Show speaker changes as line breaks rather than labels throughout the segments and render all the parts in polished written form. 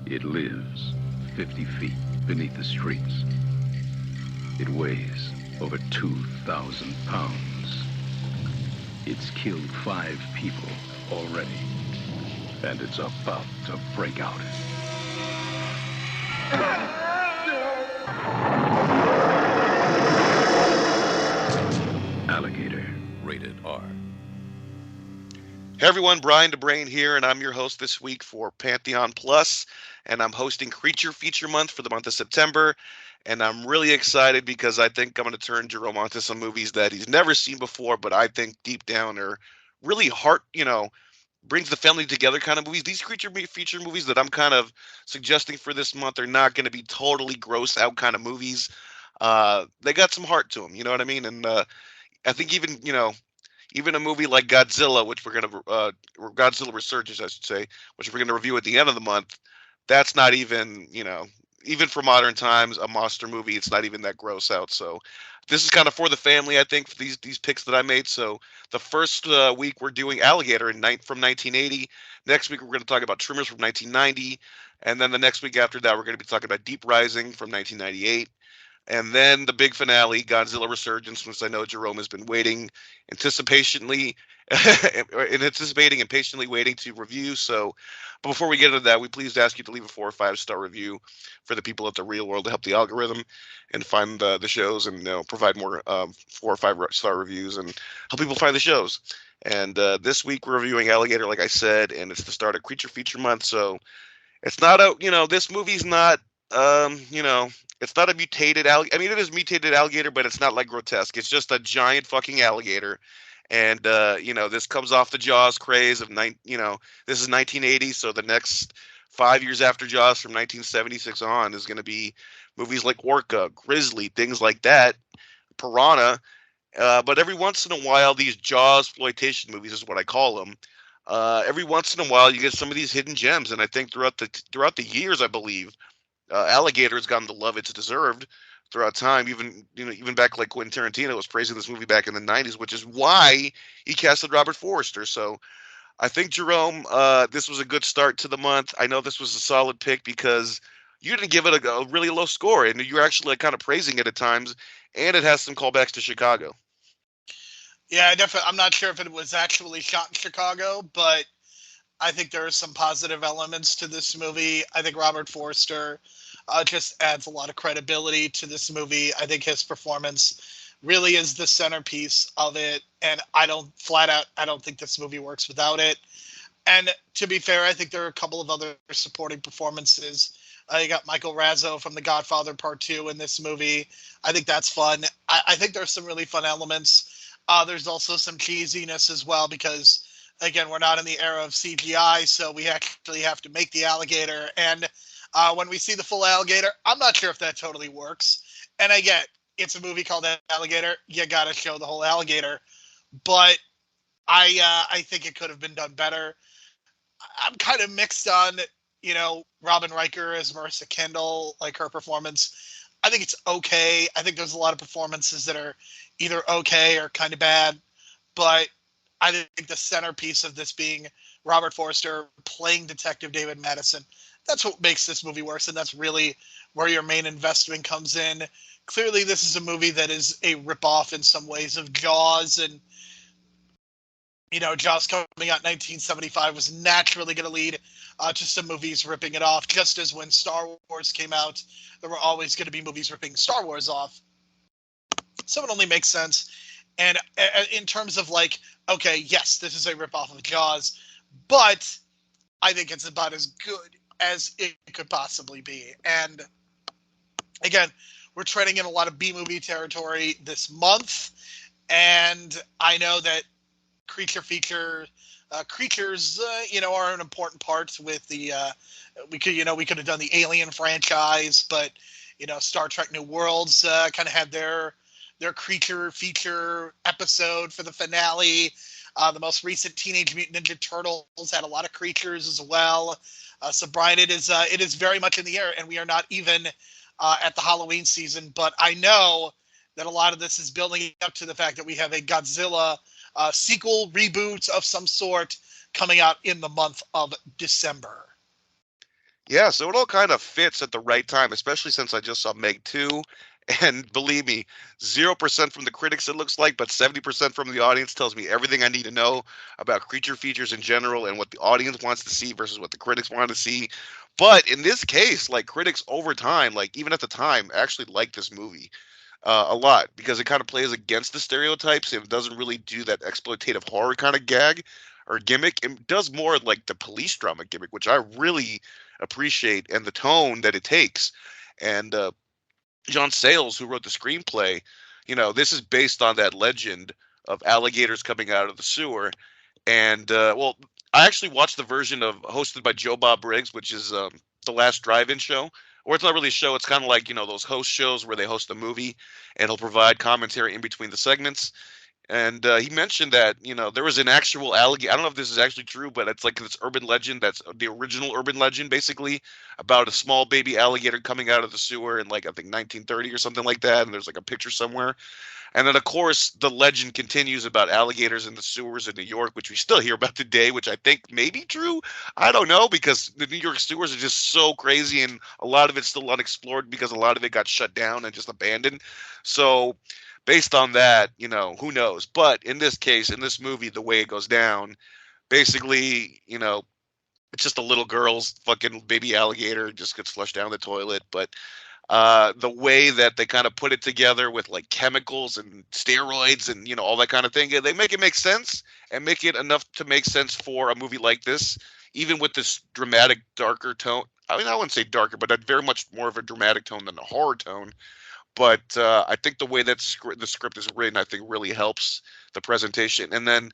It lives 50 feet beneath the streets. It weighs over 2,000 pounds. It's killed 5 people already. And it's about to break out. Alligator.
Rated R.
Hey everyone, Brian DeBrain here, and I'm your host this week for Pantheon Plus, and I'm hosting Creature Feature Month for the month of September, and I'm really excited because I think I'm going to turn Jerome onto some movies that he's never seen before, but I think deep down are really brings the family together kind of movies. These feature movies that I'm kind of suggesting for this month are not going to be totally gross out kind of movies. They got some heart to them, you know what I mean? And I think even a movie like Godzilla, which we're going to, or Godzilla Resurgence, I should say, which we're going to review at the end of the month, that's not even, even for modern times, a monster movie, it's not even that gross out. So this is kind of for the family, I think, for these picks that I made. So the first week we're doing Alligator from 1980. Next week we're going to talk about Tremors from 1990. And then the next week after that, we're going to be talking about Deep Rising from 1998. And then the big finale, Godzilla Resurgence, which I know Jerome has been anticipatingly and patiently waiting to review. So, but before we get into that, we please ask you to leave a 4 or 5 star review for the people at the real world to help the algorithm and find the shows and provide more 4 or 5 star reviews and help people find the shows. And this week we're reviewing Alligator, like I said, and it's the start of Creature Feature Month. So it's not this movie's not it's not a mutated alligator. I mean, it is mutated alligator, but it's not like grotesque. It's just a giant fucking alligator. And this comes off the Jaws craze of this is 1980, so the next 5 years after Jaws from 1976 on is going to be movies like Orca, Grizzly, things like that, Piranha. But every once in a while, these Jaws exploitation movies is what I call them. Every once in a while, you get some of these hidden gems, and I think throughout the years, I believe Alligator has gotten the love it's deserved throughout time. Even back like Quintin Tarantino was praising this movie back in the '90s, which is why he casted Robert Forster. So I think Jerome, this was a good start to the month. I know this was a solid pick because you didn't give it a really low score, and you were actually kind of praising it at times, and it has some callbacks to Chicago.
Yeah, definitely. I'm not sure if it was actually shot in Chicago, but I think there are some positive elements to this movie. I think Robert Forster just adds a lot of credibility to this movie. I think his performance really is the centerpiece of it, and I don't think this movie works without it. And to be fair, I think there are a couple of other supporting performances. You got Michael Razzo from The Godfather Part 2 in this movie. I think that's fun. I think there's some really fun elements. There's also some cheesiness as well because, again, we're not in the era of CGI, so we actually have to make the alligator. And when we see the full alligator, I'm not sure if that totally works. And I get it's a movie called Alligator. You got to show the whole alligator. But I think it could have been done better. I'm kind of mixed on, Robin Riker as Marissa Kendall, like her performance. I think it's okay. I think there's a lot of performances that are either okay or kind of bad. But I think the centerpiece of this being Robert Forster playing Detective David Madison, that's what makes this movie worse, and that's really where your main investment comes in. Clearly, this is a movie that is a ripoff in some ways of Jaws, and Jaws coming out in 1975 was naturally going to lead to some movies ripping it off, just as when Star Wars came out, there were always going to be movies ripping Star Wars off. So it only makes sense. And in terms of okay, yes, this is a ripoff of Jaws, but I think it's about as good as it could possibly be. And again, we're treading in a lot of B-movie territory this month, and I know that creatures, are an important part with the. We could have done the Alien franchise, but Star Trek New Worlds kind of had their creature feature episode for the finale. The most recent Teenage Mutant Ninja Turtles had a lot of creatures as well. So Brian, it is very much in the air, and we are not even at the Halloween season. But I know that a lot of this is building up to the fact that we have a Godzilla sequel reboot of some sort coming out in the month of December.
Yeah, so it all kind of fits at the right time, especially since I just saw Meg 2. And believe me, 0% from the critics it looks like, but 70% from the audience tells me everything I need to know about creature features in general and what the audience wants to see versus what the critics want to see. But in this case, like critics over time, like even at the time, actually liked this movie a lot because it kind of plays against the stereotypes. It doesn't really do that exploitative horror kind of gag or gimmick. It does more like the police drama gimmick, which I really appreciate, and the tone that it takes. And John Sayles, who wrote the screenplay, this is based on that legend of alligators coming out of the sewer. And well, I actually watched the version of hosted by Joe Bob Briggs, which is the last drive-in show. Or it's not really a show. It's kind of like those host shows where they host a movie and he'll provide commentary in between the segments. And he mentioned that there was an actual alligator. I don't know if this is actually true, but it's like this urban legend that's the original urban legend, basically about a small baby alligator coming out of the sewer in like I think 1930 or something like that. And there's like a picture somewhere. And then, of course, the legend continues about alligators in the sewers in New York, which we still hear about today, which I think may be true. I don't know, because the New York sewers are just so crazy, and a lot of it's still unexplored because a lot of it got shut down and just abandoned. So, based on that, who knows? But in this case, in this movie, the way it goes down, basically, it's just a little girl's fucking baby alligator just gets flushed down the toilet. But the way that they kind of put it together with like chemicals and steroids and all that kind of thing, they make it make sense and make it enough to make sense for a movie like this, even with this dramatic, darker tone. I mean, I wouldn't say darker, but very much more of a dramatic tone than a horror tone. But I think the way that the script is written, I think really helps the presentation. And then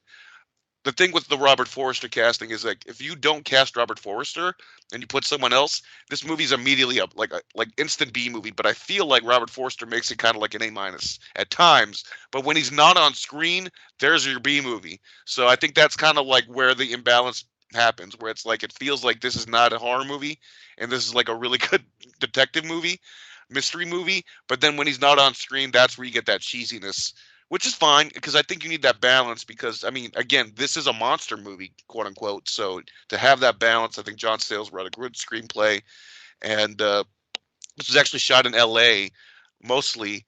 the thing with the Robert Forster casting is like if you don't cast Robert Forster and you put someone else, this movie's immediately up like instant B movie. But I feel like Robert Forster makes it kind of like an A minus at times. But when he's not on screen, there's your B movie. So I think that's kind of like where the imbalance happens, where it's like it feels like this is not a horror movie and this is like a really good detective movie, mystery movie. But then when he's not on screen, that's where you get that cheesiness, which is fine because I think you need that balance because I mean, again, this is a monster movie, quote unquote. So to have that balance, I think John Sayles wrote a good screenplay, and this was actually shot in L.A. mostly,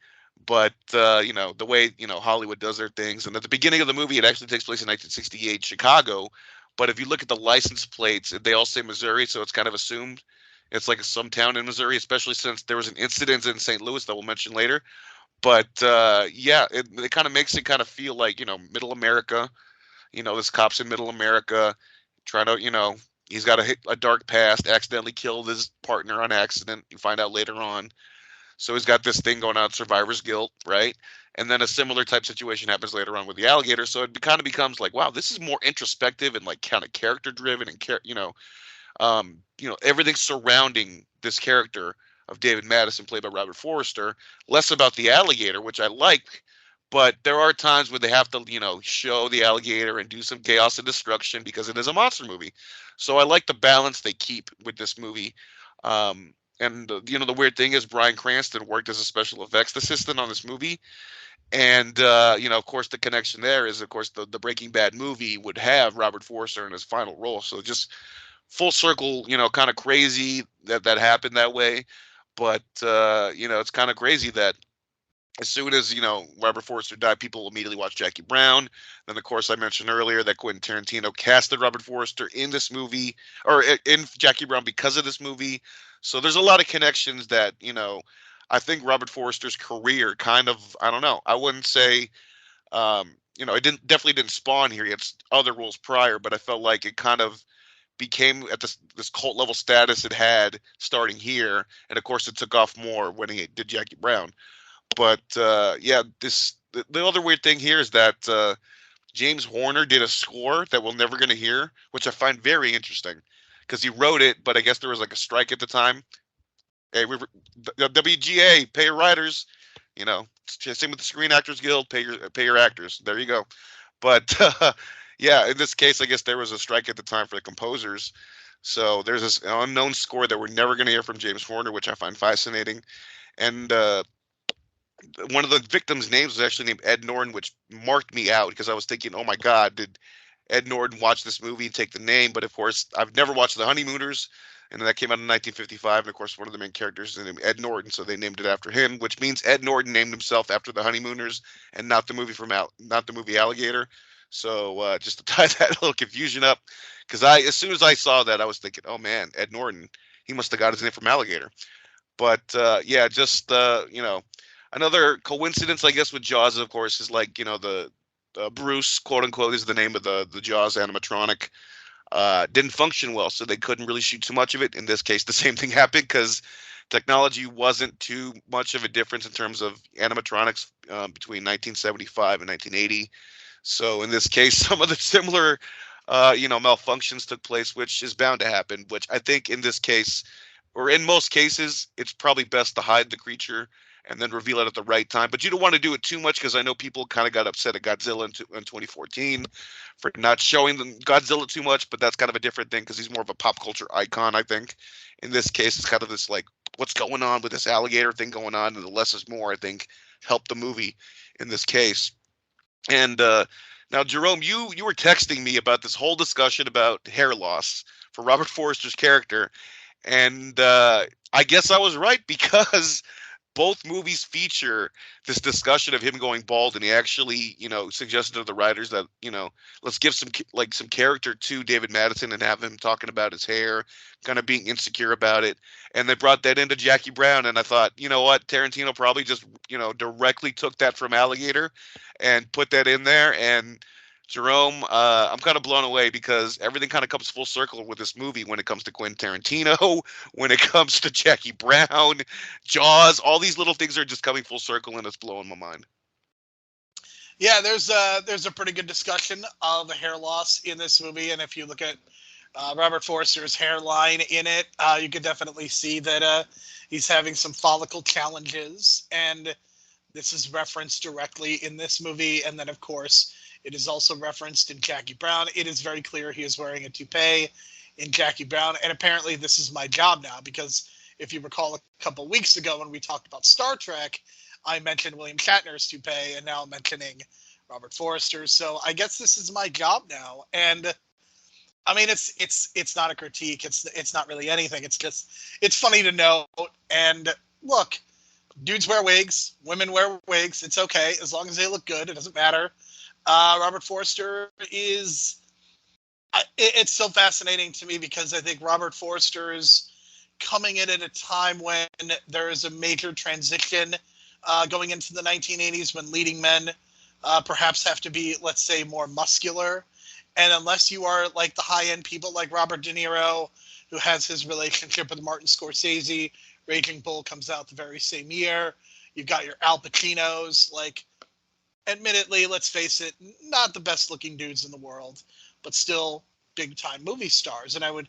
but the way Hollywood does their things, and at the beginning of the movie, it actually takes place in 1968 Chicago, but if you look at the license plates, they all say Missouri, so it's kind of assumed it's like some town in Missouri, especially since there was an incident in St. Louis that we'll mention later. But yeah, it kind of makes it kind of feel like Middle America. This cop's in Middle America, trying to he's got a dark past, accidentally killed his partner on accident. You find out later on, so he's got this thing going on, survivor's guilt, right? And then a similar type situation happens later on with the alligator. So it kind of becomes like, wow, this is more introspective and like kind of character driven and everything surrounding this character of David Madison, played by Robert Forster, less about the alligator, which I like, but there are times where they have to, show the alligator and do some chaos and destruction because it is a monster movie. So I like the balance they keep with this movie. And the weird thing is Bryan Cranston worked as a special effects assistant on this movie. And, of course, the connection there is, of course, the Breaking Bad movie would have Robert Forster in his final role. So just full circle, kind of crazy that happened that way. But, it's kind of crazy that as soon as, Robert Forster died, people immediately watched Jackie Brown. Then, of course, I mentioned earlier that Quentin Tarantino casted Robert Forster in this movie, or in Jackie Brown because of this movie. So there's a lot of connections that, I think Robert Forster's career kind of, I don't know, I wouldn't say, it definitely didn't spawn here. He had other roles prior, but I felt like it kind of became at this cult level status it had starting here, and of course it took off more when he did Jackie Brown. But yeah, the other weird thing here is that James Horner did a score that we're never going to hear, which I find very interesting because he wrote it, but I guess there was like a strike at the time. Hey, WGA, pay your writers. Same with the Screen Actors Guild, pay your actors. There you go. But yeah, in this case, I guess there was a strike at the time for the composers. So there's this unknown score that we're never going to hear from James Horner, which I find fascinating. And one of the victims' names was actually named Ed Norton, which marked me out because I was thinking, oh my God, did Ed Norton watch this movie and take the name. But of course, I've never watched The Honeymooners, and that came out in 1955. And of course, one of the main characters is named Ed Norton, so they named it after him, which means Ed Norton named himself after The Honeymooners and not the movie not the movie Alligator. So just to tie that little confusion up, because as soon as I saw that, I was thinking, oh man, Ed Norton, he must have got his name from Alligator. But yeah, just another coincidence, I guess, with Jaws, of course, is like the Bruce, quote unquote, is the name of the Jaws animatronic. Didn't function well, so they couldn't really shoot too much of it. In this case, the same thing happened because technology wasn't too much of a difference in terms of animatronics between 1975 and 1980. So in this case, some of the similar, malfunctions took place, which is bound to happen. Which I think in this case, or in most cases, it's probably best to hide the creature and then reveal it at the right time. But you don't want to do it too much because I know people kind of got upset at Godzilla in 2014 for not showing them Godzilla too much, but that's kind of a different thing because he's more of a pop culture icon, I think. In this case, it's kind of this like, what's going on with this alligator thing going on, and the less is more, I think, helped the movie in this case. And now, Jerome, you were texting me about this whole discussion about hair loss for Robert Forster's character, and I guess I was right because both movies feature this discussion of him going bald, and he actually, suggested to the writers that, let's give some character to David Madison and have him talking about his hair, kind of being insecure about it. And they brought that into Jackie Brown, and I thought, you know what, Tarantino probably just, directly took that from Alligator and put that in there. And Jerome, I'm kind of blown away because everything kind of comes full circle with this movie when it comes to Quentin Tarantino, when it comes to Jackie Brown, Jaws. All these little things are just coming full circle, and it's blowing my mind.
Yeah, there's a pretty good discussion of hair loss in this movie, and if you look at Robert Forster's hairline in it, you could definitely see that he's having some follicle challenges, and this is referenced directly in this movie, and then of course it is also referenced in Jackie Brown. It is very clear he is wearing a toupee in Jackie Brown, and apparently this is my job now, because if you recall a couple weeks ago when we talked about Star Trek, I mentioned William Shatner's toupee, and now I'm mentioning Robert Forster. So I guess this is my job now, and I mean it's not a critique. It's not really anything. It's funny to note. And look, dudes wear wigs, women wear wigs. It's okay as long as they look good. It doesn't matter. Robert Forster is. It's so fascinating to me because I think Robert Forster is coming in at a time when there is a major transition going into the 1980s when leading men perhaps have to be, let's say, more muscular. And unless you are like the high-end people like Robert De Niro, who has his relationship with Martin Scorsese, Raging Bull comes out the very same year. You've got your Al Pacinos, like, admittedly, let's face it, not the best looking dudes in the world, but still big time movie stars. And I would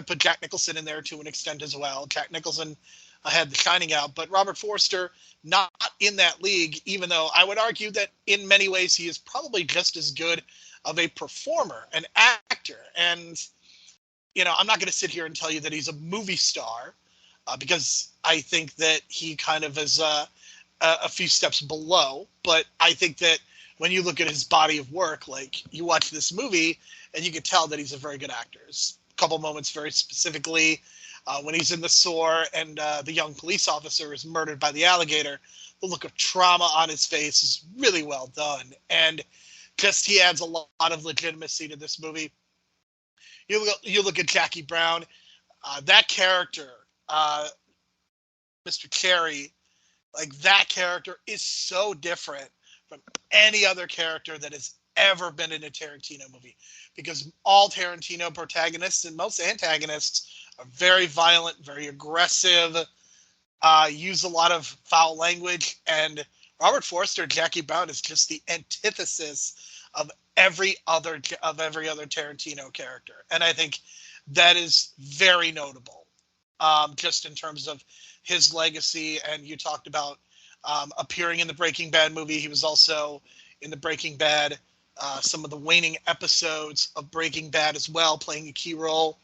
put Jack Nicholson in there to an extent as well. Jack Nicholson had The Shining out, but Robert Forster not in that league, even though I would argue that in many ways he is probably just as good of a performer, an actor. And, I'm not going to sit here and tell you that he's a movie star because I think that he kind of is a few steps below, but I think that when you look at his body of work, like you watch this movie and you can tell that he's a very good actor. There's a couple moments very specifically when he's in the SOAR and the young police officer is murdered by the alligator, the look of trauma on his face is really well done. And just he adds a lot of legitimacy to this movie. You look at Jackie Brown, that character, Mr. Cherry, like that character is so different from any other character that has ever been in a Tarantino movie, because all Tarantino protagonists and most antagonists are very violent, very aggressive, use a lot of foul language, and Robert Forster, Jackie Brown, is just the antithesis of every other Tarantino character, and I think that is very notable, just in terms of his legacy. And you talked about appearing in the Breaking Bad movie. He was also in the Breaking Bad, some of the waning episodes of Breaking Bad as well, playing a key role.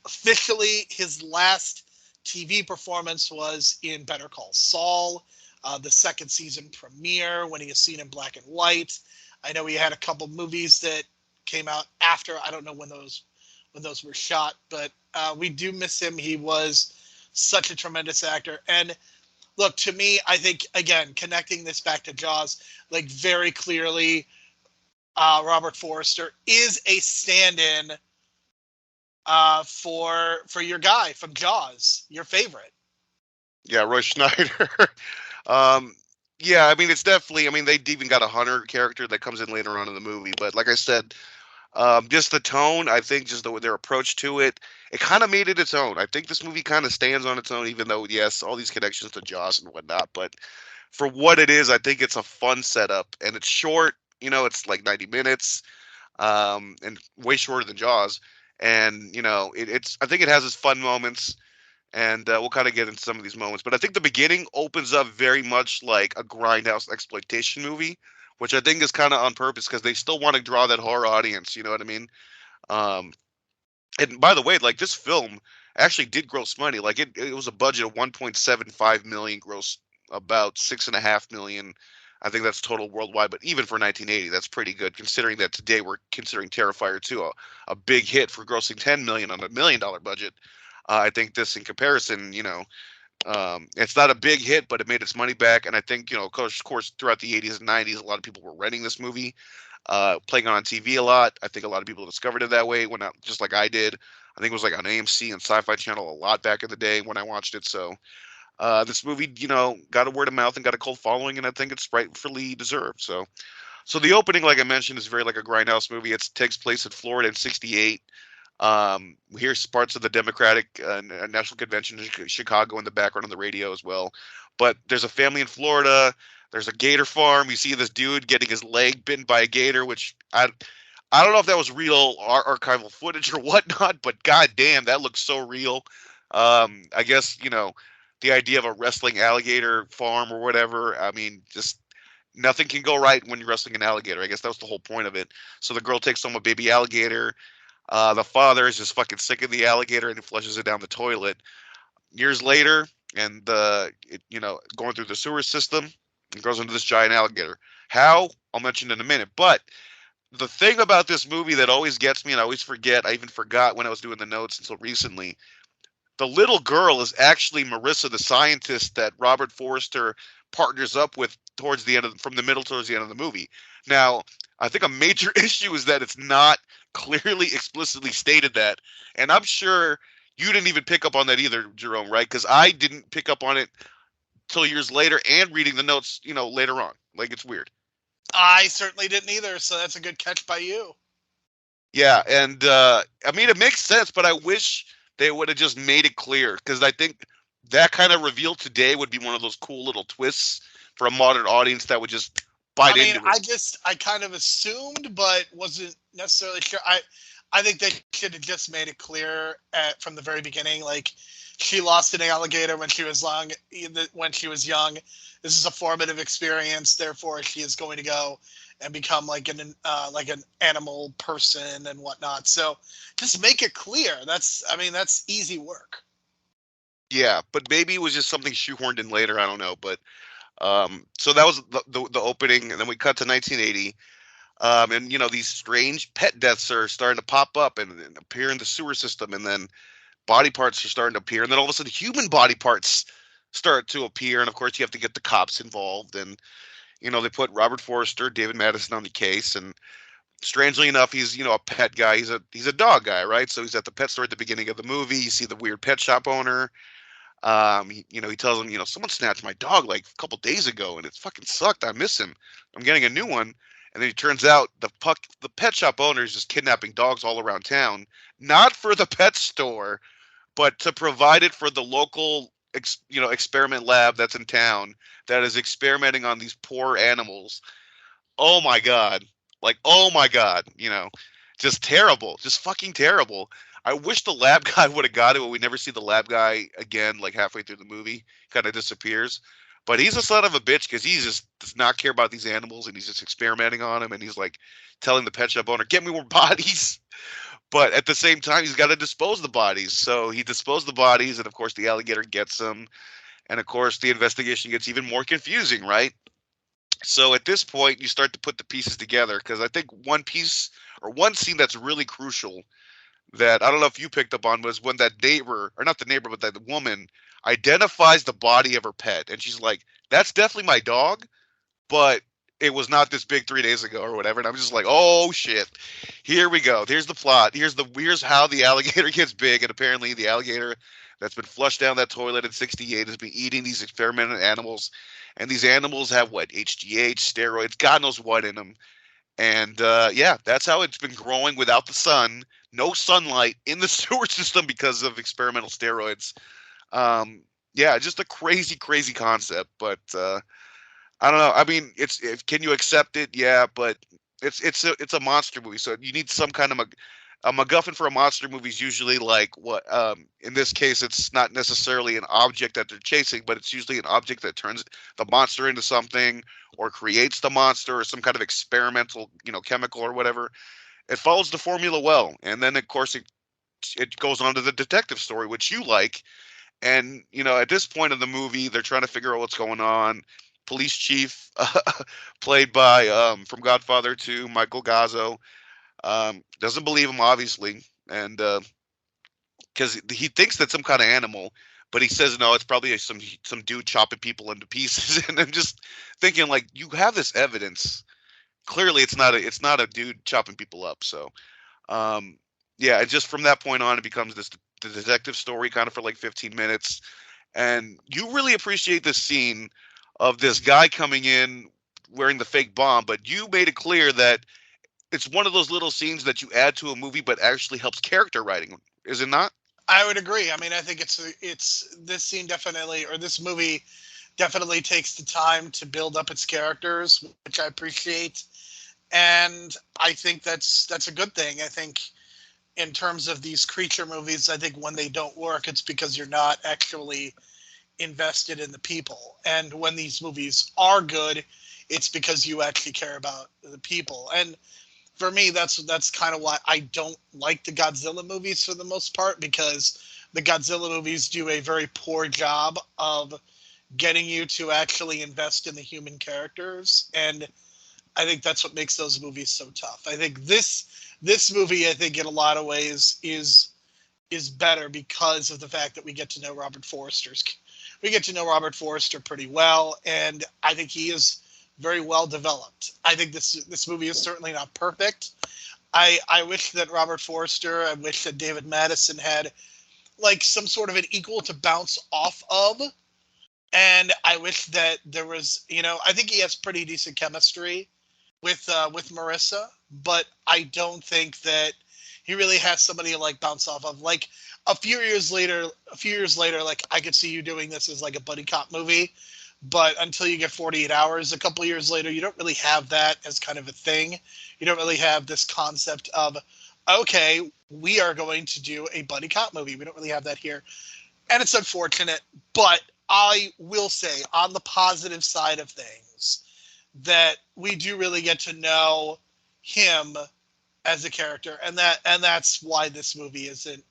Officially, his last TV performance was in Better Call Saul, the second season premiere when he is seen in black and white. I know he had a couple movies that came out after. I don't know when those were shot, but we do miss him. He was such a tremendous actor. And look, to me, I think, again, connecting this back to Jaws, like very clearly, Robert Forster is a stand-in for your guy from Jaws, your favorite.
Yeah, Roy Schneider. Yeah, I mean, it's definitely. I mean, they even got a hunter character that comes in later on in the movie. But like I said, just the tone. I think just their approach to it. It kind of made it its own. I think this movie kind of stands on its own, even though yes, all these connections to Jaws and whatnot. But for what it is, I think it's a fun setup, and it's short. You know, it's like 90 minutes, and way shorter than Jaws. And you know, it's. I think it has its fun moments, and we'll kind of get into some of these moments. But I think the beginning opens up very much like a grindhouse exploitation movie, which I think is kind of on purpose because they still want to draw that horror audience. You know what I mean? Um, and by the way, like this film actually did gross money. Like it was a budget of 1.75 million, gross about 6.5 million. I think that's total worldwide, but even for 1980, that's pretty good considering that today we're considering Terrifier 2 a big hit for grossing 10 million on $1 million budget. I think this, in comparison, you know, it's not a big hit, but it made its money back. And I think, you know, of course, throughout the 80s and 90s, a lot of people were renting this movie, playing it on TV a lot. I think a lot of people discovered it that way when just like I did. I think it was like on AMC and Sci-Fi Channel a lot back in the day when I watched it. So this movie, you know, got a word of mouth and got a cult following, and I think it's rightfully deserved. So the opening, like I mentioned, is very like a grindhouse movie. It takes place in Florida in '68. We hear parts of the Democratic National Convention in Chicago in the background on the radio as well. But there's a family in Florida. There's a gator farm. You see this dude getting his leg bitten by a gator, which I don't know if that was real archival footage or whatnot, but goddamn, that looks so real. I guess, you know, the idea of a wrestling alligator farm or whatever. I mean, just nothing can go right when you're wrestling an alligator. I guess that was the whole point of it. So the girl takes home a baby alligator. The father is just fucking sick of the alligator and he flushes it down the toilet. Years later, and you know, going through the sewer system, it grows into this giant alligator. How? I'll mention in a minute. But the thing about this movie that always gets me, and I always forget, I even forgot when I was doing the notes until recently, the little girl is actually Marissa, the scientist that Robert Forster partners up with towards the end from the middle towards the end of the movie. Now, I think a major issue is that it's not clearly explicitly stated that, and I'm sure you didn't even pick up on that either, Jerome, right? Because I didn't pick up on it till years later and reading the notes, you know, later on. Like, it's weird.
I certainly didn't either, so that's a good catch by you.
Yeah, and I mean, it makes sense, but I wish they would have just made it clear, because I think that kind of reveal today would be one of those cool little twists for a modern audience that would just bite into it.
I kind of assumed, but wasn't necessarily sure. I think they should have just made it clear from the very beginning. Like, she lost an alligator when she was young. This is a formative experience. Therefore, she is going to go and become like an animal person and whatnot. So just make it clear. That's easy work.
Yeah, but maybe it was just something shoehorned in later. I don't know, but so that was the opening, and then we cut to 1980. And you know, these strange pet deaths are starting to pop up and appear in the sewer system, and then body parts are starting to appear, and then all of a sudden human body parts start to appear, and of course you have to get the cops involved, and you know, they put Robert Forster, David Madison on the case, and strangely enough, he's, you know, a pet guy. He's a dog guy, right? So he's at the pet store at the beginning of the movie. You see the weird pet shop owner. You know, he tells him, you know, someone snatched my dog like a couple days ago, and it fucking sucked. I miss him. I'm getting a new one. And then it turns out the pet shop owner is just kidnapping dogs all around town, not for the pet store, but to provide it for the local, experiment lab that's in town that is experimenting on these poor animals. Oh my God. Like, oh my God, you know, just terrible, just fucking terrible. I wish the lab guy would have got it, but we never see the lab guy again, like halfway through the movie, kind of disappears. But he's a son of a bitch because he just does not care about these animals, and he's just experimenting on them, and he's like telling the pet shop owner, get me more bodies. But at the same time, he's got to dispose the bodies. So he disposed the bodies, and of course the alligator gets them. And of course the investigation gets even more confusing, right? So at this point, you start to put the pieces together because I think one piece or one scene that's really crucial that I don't know if you picked up on was when that neighbor, or not the neighbor, but that woman identifies the body of her pet. And she's like, that's definitely my dog, but it was not this big 3 days ago or whatever. And I'm just like, oh shit, here we go. Here's the plot. Here's how the alligator gets big. And apparently the alligator that's been flushed down that toilet in 68 has been eating these experimental animals. And these animals have what? HGH, steroids, God knows what in them. And yeah, that's how it's been growing without the sun. No sunlight in the sewer system because of experimental steroids. Yeah, just a crazy, crazy concept. But I don't know. I mean, can you accept it? Yeah, but it's a monster movie, so you need some kind of a MacGuffin for a monster movie is usually like what in this case it's not necessarily an object that they're chasing, but it's usually an object that turns the monster into something or creates the monster or some kind of experimental, chemical or whatever. It follows the formula well, and then of course it goes on to the detective story, which you like. And at this point of the movie, they're trying to figure out what's going on. Police chief, played by from Godfather 2, Michael Gazzo, doesn't believe him obviously, and because he thinks that's some kind of animal, but he says no, it's probably some dude chopping people into pieces. And I'm just thinking, like, you have this evidence. Clearly, it's not a dude chopping people up. So, yeah, just from that point on, it becomes the detective story kind of for like 15 minutes, and you really appreciate this scene of this guy coming in wearing the fake bomb, but you made it clear that it's one of those little scenes that you add to a movie, but actually helps character writing. Is it not?
I would agree. I mean, I think it's this scene definitely, or this movie definitely takes the time to build up its characters, which I appreciate, and I think that's a good thing. I think in terms of these creature movies, I think when they don't work, it's because you're not actually invested in the people. And when these movies are good, it's because you actually care about the people. And for me, that's kind of why I don't like the Godzilla movies for the most part, because the Godzilla movies do a very poor job of getting you to actually invest in the human characters. And I think that's what makes those movies so tough. I think this movie, I think in a lot of ways is better because of the fact that we get to know Robert Forster pretty well, and I think he is very well developed. I think this movie is certainly not perfect. I wish that Robert Forster, I wish that David Madison had like some sort of an equal to bounce off of. And I wish that there was, I think he has pretty decent chemistry with Marissa, but I don't think that he really has somebody to like bounce off of. Like a few years later, like I could see you doing this as like a buddy cop movie, but until you get 48 Hours, a couple years later, you don't really have that as kind of a thing. You don't really have this concept of, okay, we are going to do a buddy cop movie. We don't really have that here. And it's unfortunate, but I will say on the positive side of things that we do really get to know him as a character, and that's why this movie isn't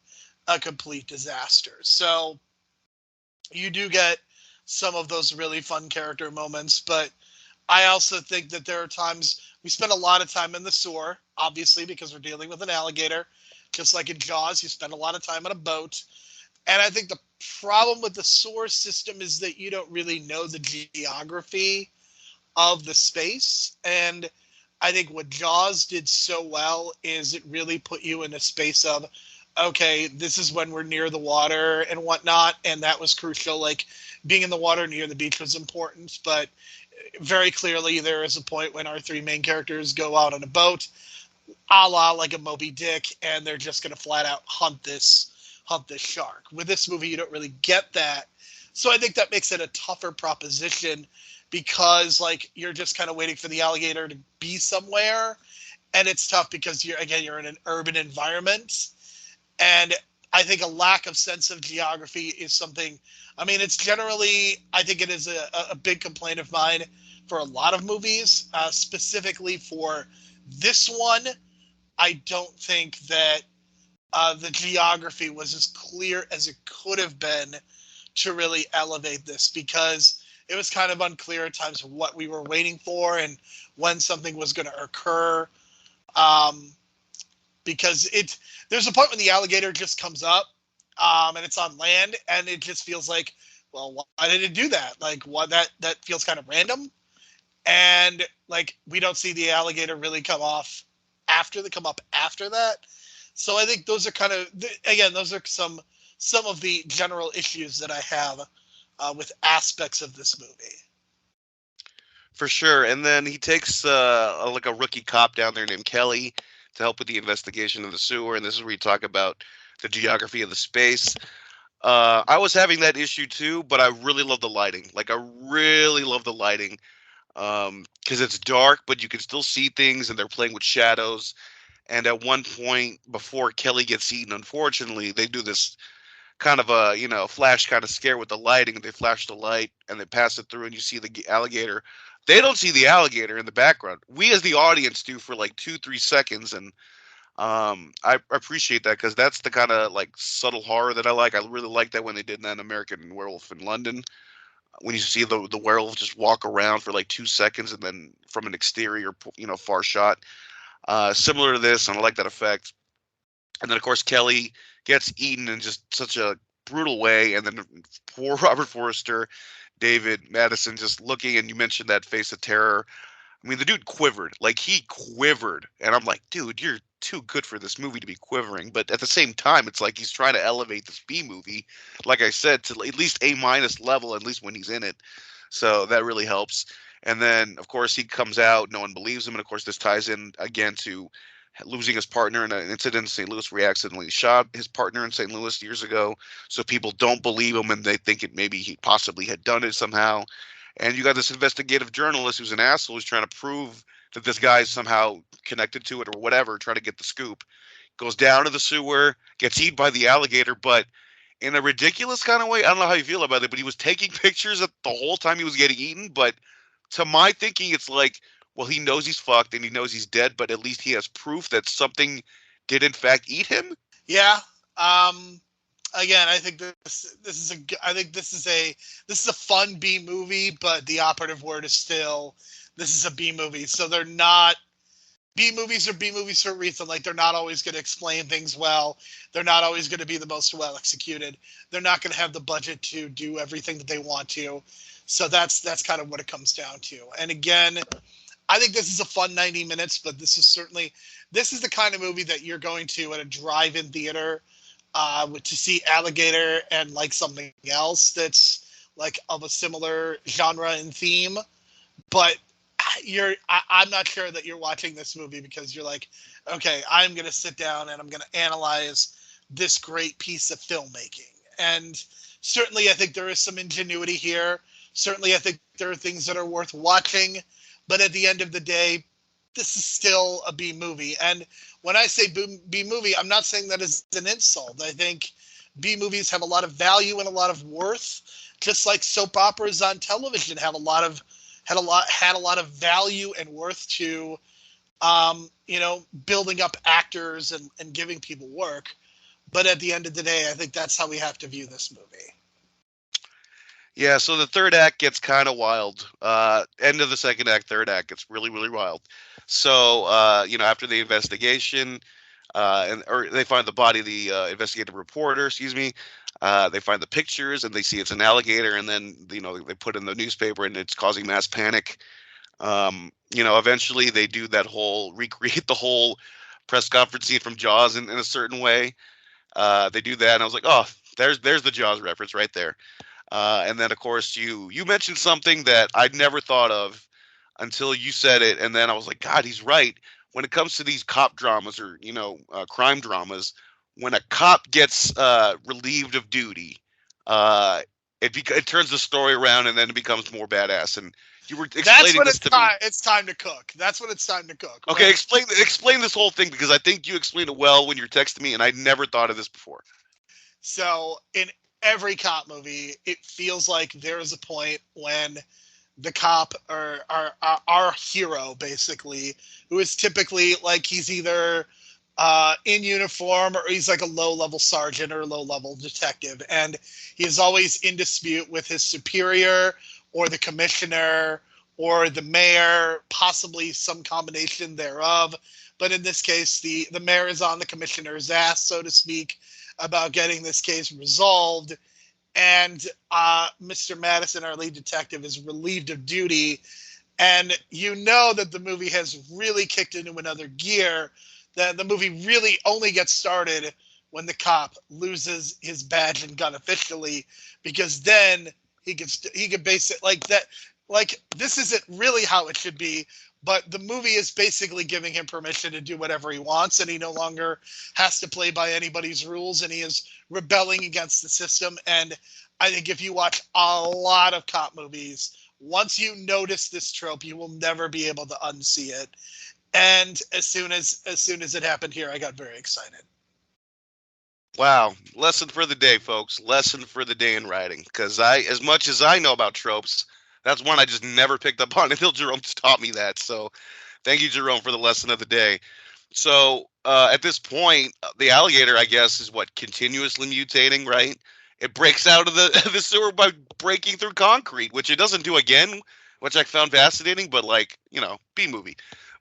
a complete disaster. So you do get some of those really fun character moments, but I also think that there are times we spend a lot of time in the sewer, obviously, because we're dealing with an alligator. Just like in Jaws, you spend a lot of time on a boat. And I think the problem with the sewer system is that you don't really know the geography of the space. And I think what Jaws did so well is it really put you in a space of, okay, this is when we're near the water and whatnot. And that was crucial. Like being in the water near the beach was important, but very clearly there is a point when our three main characters go out on a boat, a la like a Moby Dick, and they're just going to flat out hunt this shark. With this movie, you don't really get that. So I think that makes it a tougher proposition because like you're just kind of waiting for the alligator to be somewhere. And it's tough because you're in an urban environment. And I think a lack of sense of geography is something, I mean, it's generally, I think it is a big complaint of mine for a lot of movies, specifically for this one. I don't think that the geography was as clear as it could have been to really elevate this, because it was kind of unclear at times what we were waiting for and when something was going to occur. Because there's a point when the alligator just comes up, and it's on land, and it just feels like, well, why did it do that? Like, what that feels kind of random, and like we don't see the alligator really come up after that. So I think those are kind of, again, those are some of the general issues that I have with aspects of this movie.
For sure. And then he takes like a rookie cop down there named Kelly to help with the investigation of the sewer. And this is where you talk about the geography of the space. I was having that issue too, but I really love the lighting. Like, I really love the lighting because it's dark, but you can still see things, and they're playing with shadows. And at one point, before Kelly gets eaten, unfortunately, they do this kind of a, flash kind of scare with the lighting. They flash the light and they pass it through, and you see the alligator. They don't see the alligator in the background. We as the audience do for like 2-3 seconds, and I appreciate that because that's the kind of like subtle horror that I like. I really like that when they did that in American Werewolf in London, when you see the werewolf just walk around for like 2 seconds and then from an exterior, far shot. Similar to this, and I like that effect. And then, of course, Kelly gets eaten in just such a brutal way. And then poor Robert Forster, David Madison, just looking, and you mentioned that face of terror. I mean, the dude quivered. Like, he quivered. And I'm like, dude, you're too good for this movie to be quivering. But at the same time, it's like he's trying to elevate this B movie, like I said, to at least A- level, at least when he's in it. So that really helps. And then, of course, he comes out. No one believes him. And, of course, this ties in, again, to losing his partner in an incident in St. Louis where he accidentally shot his partner in St. Louis years ago. So people don't believe him, and they think maybe he possibly had done it somehow. And you got this investigative journalist who's an asshole who's trying to prove that this guy's somehow connected to it or whatever, trying to get the scoop. Goes down to the sewer, gets eaten by the alligator, but in a ridiculous kind of way. I don't know how you feel about it, but he was taking pictures the whole time he was getting eaten. But to my thinking, it's like, well, he knows he's fucked and he knows he's dead, but at least he has proof that something did in fact eat him.
Yeah. Again, I think this is a fun B movie, but the operative word is still, this is a B movie. So they're not, B movies are B movies for a reason. Like, they're not always going to explain things well. They're not always going to be the most well executed. They're not going to have the budget to do everything that they want to. So that's kind of what it comes down to. And again, I think this is a fun 90 minutes, but this is the kind of movie that you're going to at a drive-in theater to see Alligator and like something else that's like of a similar genre and theme. But I'm not sure that you're watching this movie because you're like, okay, I'm going to sit down and I'm going to analyze this great piece of filmmaking. And certainly I think there is some ingenuity here. Certainly I think there are things that are worth watching. But at the end of the day, this is still a B movie. And when I say B movie, I'm not saying that as an insult. I think B movies have a lot of value and a lot of worth, just like soap operas on television have had a lot of value and worth to, building up actors and giving people work. But at the end of the day, I think that's how we have to view this movie.
Yeah, so the third act gets kind of wild. End of the second act, third act gets really, really wild. So, after the investigation, or they find the body of the investigative reporter, they find the pictures and they see it's an alligator, and then, they put in the newspaper and it's causing mass panic. Eventually they do recreate the whole press conference scene from Jaws in a certain way. They do that, and I was like, oh, there's the Jaws reference right there. And then, of course, you mentioned something that I'd never thought of until you said it, and then I was like, God, he's right. When it comes to these cop dramas or crime dramas, when a cop gets relieved of duty, it turns the story around, and then it becomes more badass. And you were explaining this to me.
It's time to cook. That's when it's time to cook.
Okay, right? Explain this whole thing, because I think you explained it well when you're texting me, and I'd never thought of this before.
So in every cop movie, it feels like there is a point when the cop or our hero, basically, who is typically like he's either in uniform or he's like a low-level sergeant or a low-level detective, and he is always in dispute with his superior, or the commissioner or the mayor, possibly some combination thereof. But in this case, the mayor is on the commissioner's ass, so to speak, about getting this case resolved. And Mr. Madison, our lead detective, is relieved of duty. And you know that the movie has really kicked into another gear, that the movie really only gets started when the cop loses his badge and gun officially, because then he could base it like that. Like, this isn't really how it should be, but the movie is basically giving him permission to do whatever he wants, and he no longer has to play by anybody's rules, and he is rebelling against the system. And I think if you watch a lot of cop movies, once you notice this trope, you will never be able to unsee it. And as soon as it happened here, I got very excited.
Wow. Lesson for the day, folks. Lesson for the day in writing. Because as much as I know about tropes, that's one I just never picked up on until Jerome taught me that. So thank you, Jerome, for the lesson of the day. So at this point, the alligator, I guess, is what, continuously mutating, right? It breaks out of the sewer by breaking through concrete, which it doesn't do again, which I found fascinating, but like, B-movie.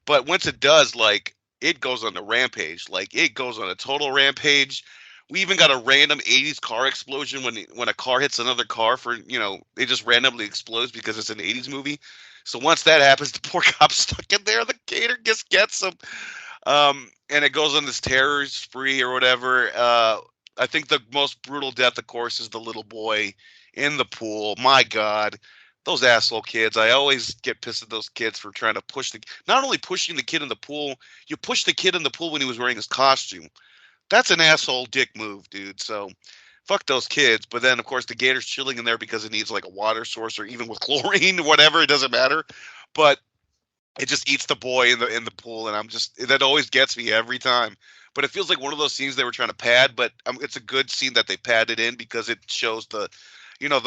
But once it does, like, it goes on a rampage. Like, it goes on a total rampage. We even got a random 80s car explosion when a car hits another car it just randomly explodes because it's an 80s movie. So once that happens, the poor cop's stuck in there. The gator just gets him. And it goes on this terror spree or whatever. I think the most brutal death, of course, is the little boy in the pool. My God, those asshole kids. I always get pissed at those kids for trying to not only pushing the kid in the pool, you pushed the kid in the pool when he was wearing his costume. That's an asshole dick move, dude. So fuck those kids. But then, of course, the gator's chilling in there because it needs like a water source or even with chlorine, whatever. It doesn't matter. But it just eats the boy in the pool, and that always gets me every time. But it feels like one of those scenes they were trying to pad, but it's a good scene that they padded in because it shows the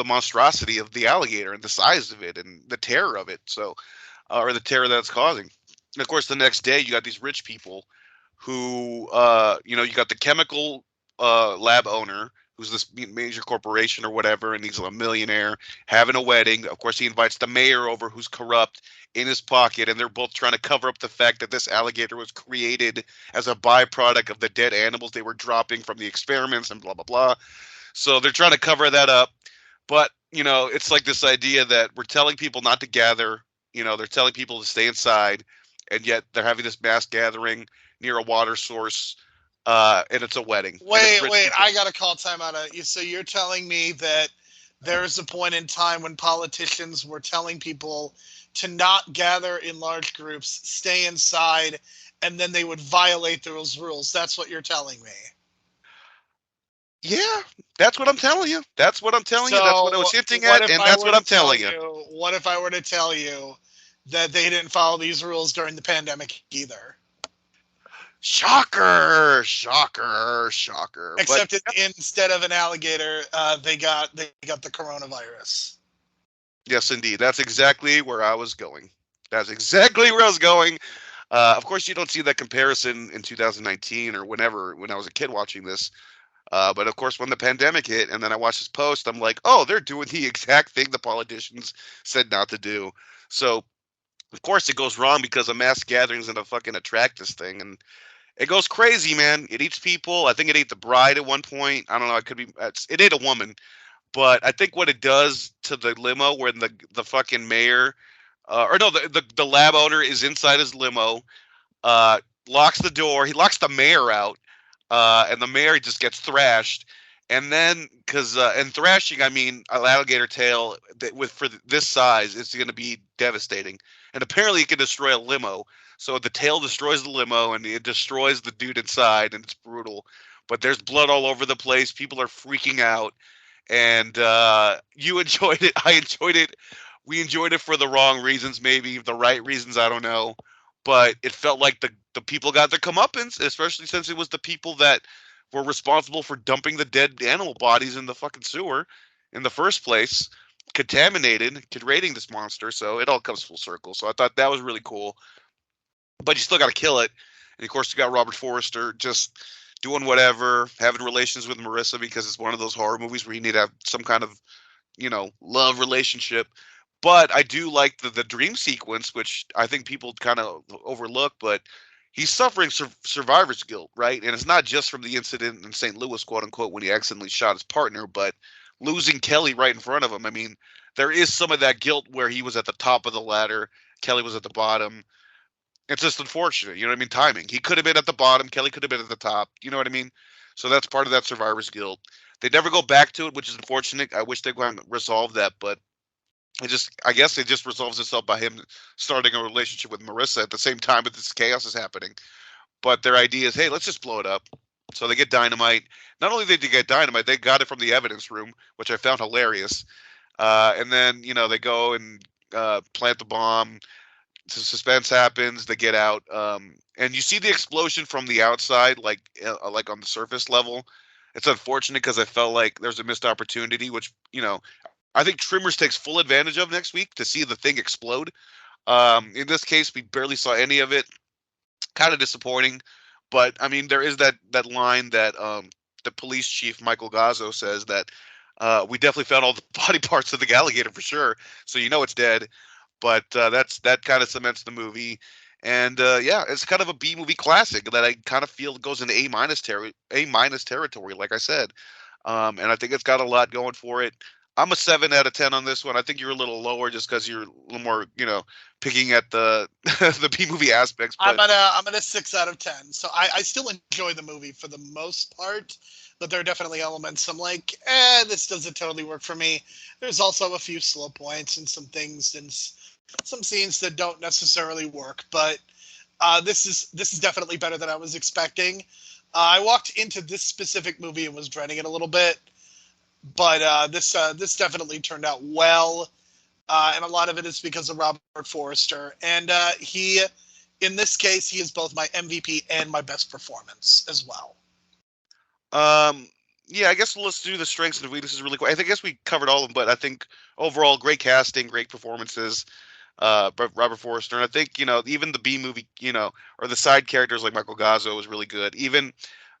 monstrosity of the alligator and the size of it and the terror of it. So, or the terror that it's causing. And of course, the next day you got these rich people who, you got the chemical lab owner who's this major corporation or whatever, and he's a millionaire having a wedding. Of course, he invites the mayor over who's corrupt in his pocket, and they're both trying to cover up the fact that this alligator was created as a byproduct of the dead animals they were dropping from the experiments and blah, blah, blah. So they're trying to cover that up. But, it's like this idea that we're telling people not to gather, they're telling people to stay inside, and yet they're having this mass gathering near a water source, and it's a wedding.
Wait, I got to call time out on you. So you're telling me that there's a point in time when politicians were telling people to not gather in large groups, stay inside, and then they would violate those rules. That's what you're telling me.
Yeah, that's what I'm telling you. That's what I'm telling you. That's what I was hinting at, and that's what I'm telling you.
What if I were to tell you that they didn't follow these rules during the pandemic either?
Shocker.
Except instead of an alligator, they got the coronavirus.
Yes, indeed. That's exactly where I was going. Of course, you don't see that comparison in 2019 or when I was a kid watching this. But of course, when the pandemic hit and then I watched this post, I'm like, oh, they're doing the exact thing the politicians said not to do. So, of course, it goes wrong because a mass gathering's going to fucking attract this thing. And it goes crazy, man. It eats people. I think it ate the bride at one point. I don't know. It ate a woman. But I think what it does to the limo when the fucking mayor, the lab owner is inside his limo, locks the door. He locks the mayor out, and the mayor just gets thrashed. And then, and thrashing, I mean, an alligator tail for this size, it's going to be devastating. And apparently it can destroy a limo. So the tail destroys the limo, and it destroys the dude inside, and it's brutal. But there's blood all over the place. People are freaking out. And you enjoyed it. I enjoyed it. We enjoyed it for the wrong reasons, maybe. The right reasons, I don't know. But it felt like the people got their comeuppance, especially since it was the people that were responsible for dumping the dead animal bodies in the fucking sewer in the first place, contaminated, creating this monster. So it all comes full circle. So I thought that was really cool. But you still got to kill it. And, of course, you got Robert Forster just doing whatever, having relations with Marissa because it's one of those horror movies where you need to have some kind of, love relationship. But I do like the dream sequence, which I think people kind of overlook. But he's suffering survivor's guilt, right? And it's not just from the incident in St. Louis, quote unquote, when he accidentally shot his partner, but losing Kelly right in front of him. I mean, there is some of that guilt where he was at the top of the ladder, Kelly was at the bottom. It's just unfortunate, you know what I mean? Timing. He could have been at the bottom, Kelly could have been at the top. You know what I mean? So that's part of that survivor's guilt. They never go back to it, which is unfortunate. I wish they would resolve that, but I guess it just resolves itself by him starting a relationship with Marissa at the same time that this chaos is happening. But their idea is, hey, let's just blow it up. So they get dynamite. Not only did they get dynamite, they got it from the evidence room, which I found hilarious. And then, they go and plant the bomb. Suspense happens. They get out. And you see the explosion from the outside, like on the surface level. It's unfortunate because I felt like there's a missed opportunity, which, I think Trimmers takes full advantage of next week to see the thing explode. In this case, we barely saw any of it. Kind of disappointing, but I mean, there is that line that the police chief Michael Gazzo says that we definitely found all the body parts of the alligator for sure, so it's dead. But that kind of cements the movie, and yeah, it's kind of a B movie classic that I kind of feel goes into A minus territory, like I said, and I think it's got a lot going for it. I'm a 7 out of 10 on this one. I think you're a little lower just because you're a little more, picking at the the B movie aspects. But
I'm at a 6 out of 10. So I still enjoy the movie for the most part, but there are definitely elements I'm like, this doesn't totally work for me. There's also a few slow points and some things and some scenes that don't necessarily work. But this is definitely better than I was expecting. I walked into this specific movie and was dreading it a little bit. But this definitely turned out well, and a lot of it is because of Robert Forster. And in this case, he is both my MVP and my best performance as well.
Yeah, I guess let's do the strengths and weaknesses really quick. I guess we covered all of them, but I think overall, great casting, great performances. Robert Forster, and I think even the B movie, or the side characters like Michael Gazzo was really good. Even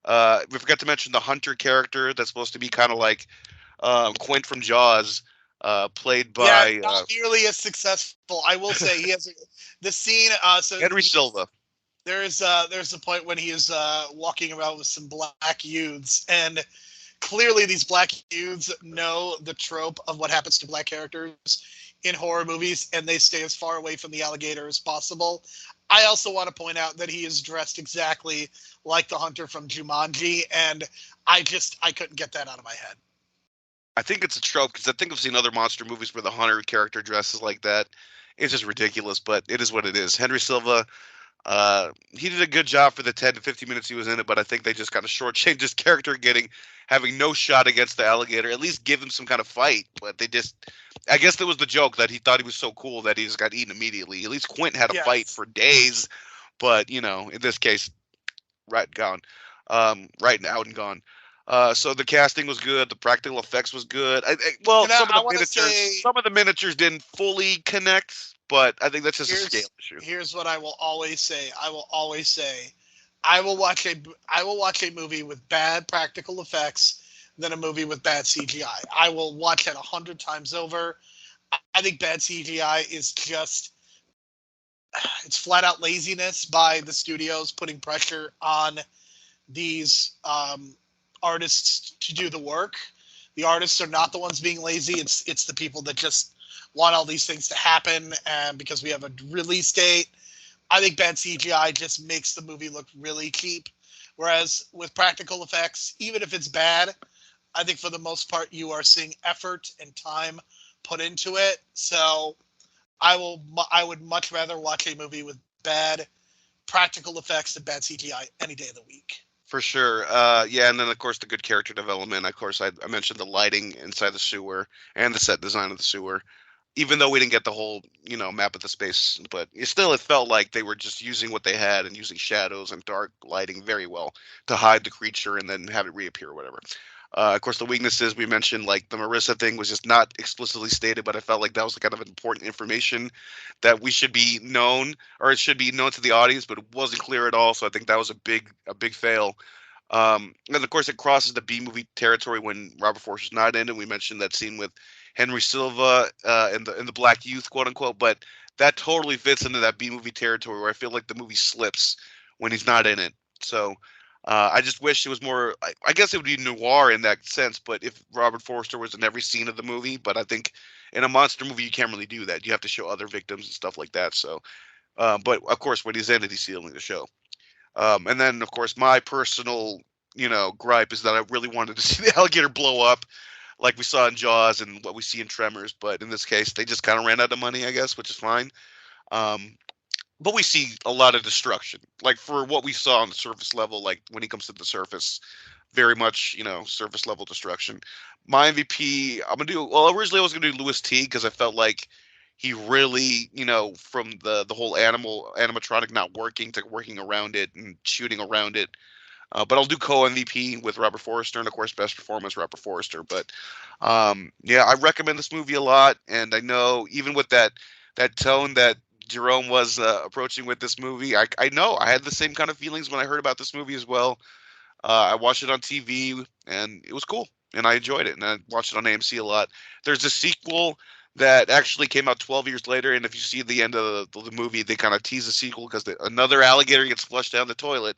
we forgot to mention the Hunter character that's supposed to be kind of like Quint from Jaws, played by
not nearly as successful. I will say he has the scene. So
Henry Silva.
There's a point when he is walking around with some black youths, and clearly these black youths know the trope of what happens to black characters in horror movies, and they stay as far away from the alligator as possible. I also want to point out that he is dressed exactly like the Hunter from Jumanji, and I couldn't get that out of my head.
I think it's a trope because I think I've seen other monster movies where the Hunter character dresses like that. It's just ridiculous, but it is what it is. Henry Silva, he did a good job for the 10 to 15 minutes he was in it, but I think they just kind of shortchanged his character having no shot against the alligator. At least give him some kind of fight, but I guess there was the joke that he thought he was so cool that he just got eaten immediately. At least Quint had a fight for days, but in this case, right out and gone. So the casting was good. The practical effects was good. Some of the miniatures didn't fully connect, but I think that's just a scale issue.
Here's what I will always say. I will watch a movie with bad practical effects than a movie with bad CGI. I will watch it 100 times over. I think bad CGI is just it's flat out laziness by the studios putting pressure on these artists to do the work. The artists are not the ones being lazy. It's the people that just want all these things to happen, and because we have a release date, I think bad CGI just makes the movie look really cheap. Whereas with practical effects, even if it's bad, I think for the most part you are seeing effort and time put into it. So I would much rather watch a movie with bad practical effects than bad CGI any day of the week.
For sure. Yeah, and then, of course, the good character development. Of course, I mentioned the lighting inside the sewer and the set design of the sewer. Even though we didn't get the whole, map of the space, but it felt like they were just using what they had and using shadows and dark lighting very well to hide the creature and then have it reappear or whatever. Of course, the weaknesses we mentioned, like the Marissa thing was just not explicitly stated, but I felt like that was kind of important information that we should be known, or it should be known to the audience, but it wasn't clear at all. So I think that was a big fail. And of course, it crosses the B movie territory when Robert Forster's not in it. We mentioned that scene with Henry Silva in the Black Youth, quote unquote, but that totally fits into that B movie territory where I feel like the movie slips when he's not in it. So I just wish it was more. I guess it would be noir in that sense, but if Robert Forster was in every scene of the movie, but I think in a monster movie you can't really do that. You have to show other victims and stuff like that. So, but of course, when he's in it, he's stealing the show. And then, of course, my personal, gripe is that I really wanted to see the alligator blow up, like we saw in Jaws and what we see in Tremors. But in this case, they just kind of ran out of money, I guess, which is fine. Um, but we see a lot of destruction, like for what we saw on the surface level. Like when he comes to the surface, very much, surface level destruction. My MVP, I'm gonna do. Well, originally I was gonna do Louis T because I felt like he really, from the whole animatronic not working to working around it and shooting around it. But I'll do co-MVP with Robert Forster, and of course, best performance Robert Forster. But yeah, I recommend this movie a lot, and I know even with that tone that Jerome was approaching with this movie, I know I had the same kind of feelings when I heard about this movie as well. I watched it on TV, and it was cool, and I enjoyed it, and I watched it on AMC a lot. There's a sequel that actually came out 12 years later, and if you see the end of the movie, they kind of tease the sequel because another alligator gets flushed down the toilet,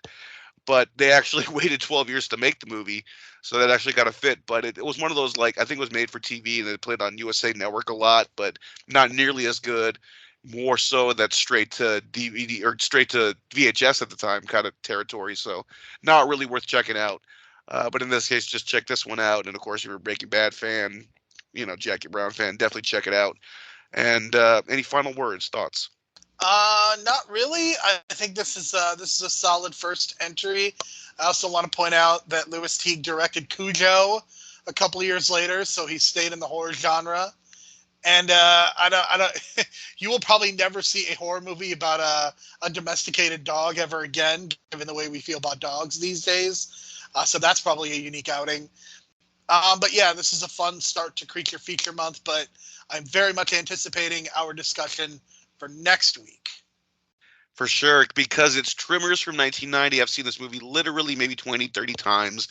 but they actually waited 12 years to make the movie, so that actually got a fit. But it was one of those, like, I think it was made for TV, and it played on USA Network a lot, but not nearly as good. More so that straight to DVD or straight to VHS at the time kind of territory, so not really worth checking out. But in this case, just check this one out. And of course, if you're a Breaking Bad fan, Jackie Brown fan, definitely check it out. And any final words, thoughts?
Not really. I think this is a solid first entry. I also want to point out that Louis Teague directed Cujo a couple of years later, so he stayed in the horror genre. And I don't. You will probably never see a horror movie about a domesticated dog ever again, given the way we feel about dogs these days. So that's probably a unique outing. But yeah, this is a fun start to Creature Feature Month. But I'm very much anticipating our discussion for next week.
For sure, because it's Tremors from 1990. I've seen this movie literally maybe 20, 30 times.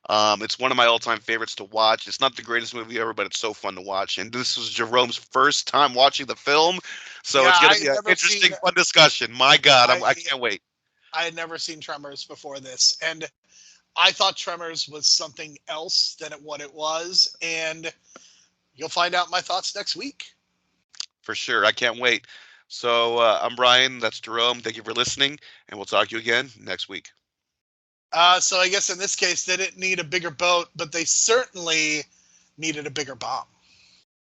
It's one of my all-time favorites to watch. It's not the greatest movie ever, but it's so fun to watch. And this was Jerome's first time watching the film, so
Yeah,
it's going to be an interesting, fun discussion. My God, I can't wait.
I had never seen Tremors before this, and I thought Tremors was something else than what it was, and you'll find out my thoughts next week.
For sure, I can't wait. So I'm Brian, that's Jerome. Thank you for listening, and we'll talk to you again next week.
So I guess in this case, they didn't need a bigger boat, but they certainly needed a bigger bomb.